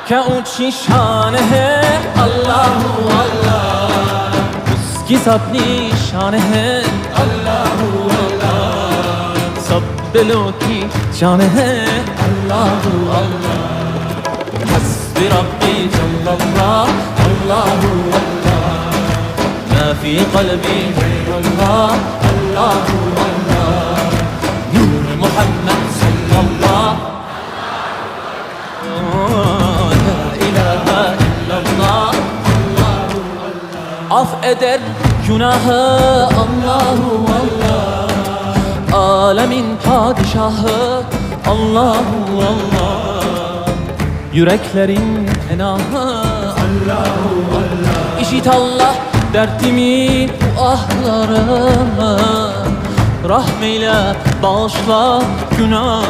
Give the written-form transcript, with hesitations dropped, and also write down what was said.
क्या ऊंची शान है अल्लाह अल्लाह, उसकी अपनी शान है अल्लाह अल्लाह, सब दिलों की जान है अल्लाह अल्लाह। हस्बी रब्बी जल्लल्लाह अल्लाह अल्लाह, मा फी क़ल्बी गैरुल्लाह अल्लाह अल्लाह, नूर मुहम्मद सल्लल्लाह af eder günahı Allahu Allah, alemin padişahı Allahu Allah, yüreklerin penahı Allahu Allah. İşit Allah dertimin bu ahlarımı, rahmeyle bağışla günah.